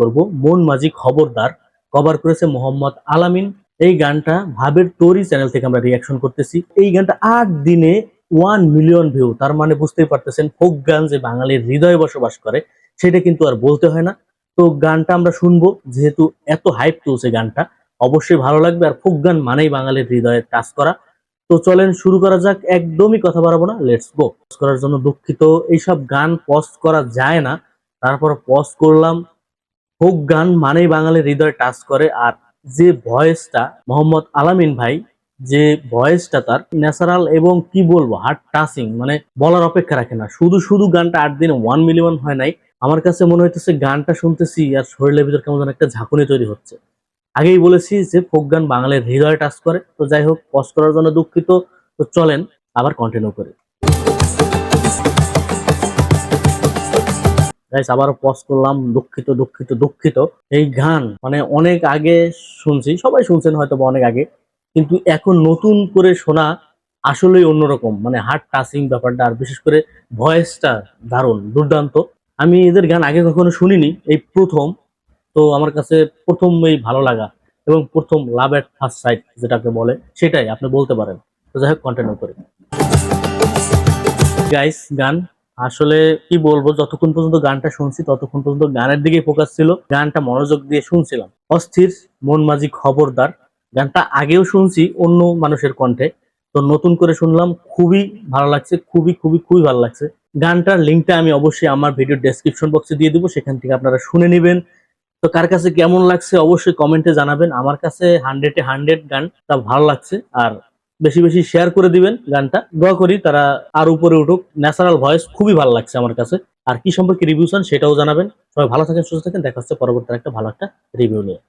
করব মন মাঝি খবরদার, কভার করেছে মোহাম্মদ আলামিন। এই গানটা ভাবের তোরি চ্যানেল থেকে আমরা রিয়াকশন করতেছি। এই গানটা 8 দিনে 1 মিলিয়ন ভিউ, তার মানে বুঝতেই পারতেছেন ফোক গান যে বাঙালির হৃদয়ে বসবাস করে সেটা কিন্তু আর বলতে হয় না। তো গানটা আমরা শুনবো, যেহেতু এত হাইপ তুলছে গানটা অবশ্যই ভালো লাগবে। আর ফোক গান মানেই বাঙালির হৃদয়ে টাচ করা। তো চলেন শুরু করা যাক, একদমই কথা বাড়াবো না, লেটস গো। পজ করার জন্য দুঃখিত, এইসব গান পজ করা যায় না, তারপর পজ করলাম। ফোক গান মানেই বাঙালির হৃদয়ে টাচ করে। আর যে ভয়েসটা মোহাম্মদ আলামিন ভাই, যে ভয়েসটা তার ন্যাচারাল এবং কি বলবো হার্ট টাচিং, মানে বলার অপেক্ষা রাখে না। শুধু শুধু গানটা 8 দিনে 1 মিলিয়ন হয় নাই, আমার কাছে মনে হইতেছে গানটা শুনতেছি আর শরীরের ভিতর কেমন যেন একটা ঝাঁকুনি তৈরি হচ্ছে। আগেই বলেছি যে ফোক গান বাঙালির হৃদয়ে টাচ করে। তো যাই হোক, পজ করার জন্য দুঃখিত। তো চলেন আবার কন্টিনিউ করি। গাইস আবারও পজ করলাম, দুঃখিত দুঃখিত দুঃখিত। এই গান মানে অনেক আগে শুনছি, সবাই শুনছেন হয়তো বা অনেক আগে, কিন্তু এখন নতুন করে শোনা আসলেই অন্যরকম, মানে হার্ট টাচিং ব্যাপারটা। আর বিশেষ করে ভয়েসটা দারুণ দুর্দান্ত। আমি এদের গান আগে কখনো শুনিনি, এই প্রথম। তো আমার কাছে প্রথম এই ভালো লাগা এবং প্রথম লাভ এট ফার্স্ট সাইট যেটাকে বলে সেটাই আপনি বলতে পারেন। তো যাই হোক, কন্টিনিউ করি। গাইস গান আসলে কি বলবো, যতক্ষণ পর্যন্ত গানটা শুনছি ততক্ষণ পর্যন্ত গানের দিকে ফোকাস ছিল, গানটা মনোযোগ দিয়ে শুনছিলাম। অস্থির মন মাঝি খবরদার, গানটা আগেও শুনছি অন্য মানুষের কণ্ঠে, তো নতুন করে শুনলাম, খুবই ভালো লাগছে, খুবই খুবই খুবই ভালো লাগছে। গানটার লিঙ্কটা আমি অবশ্যই আমার ভিডিও ডেসক্রিপশন বক্সে দিয়ে দিব, সেখান থেকে আপনারা শুনে নেবেন। তো কার কাছে কেমন লাগছে অবশ্যই কমেন্টে জানাবেন। আমার কাছে 100-এ 100 গানটা ভালো লাগছে। আর বেশি বেশি শেয়ার করে দিবেন গানটা, দোয়া করি তারা আর উপরে উঠুক। ন্যাচারাল ভয়েস খুবই ভালো লাগছে আমার কাছে। আর কি সম্পর্কে রিভিউ চান সেটাও জানাবেন। সবাই ভালো থাকেন, সুস্থ থাকেন, দেখা হচ্ছে পরবর্তী একটা ভালো একটা রিভিউ নিয়ে।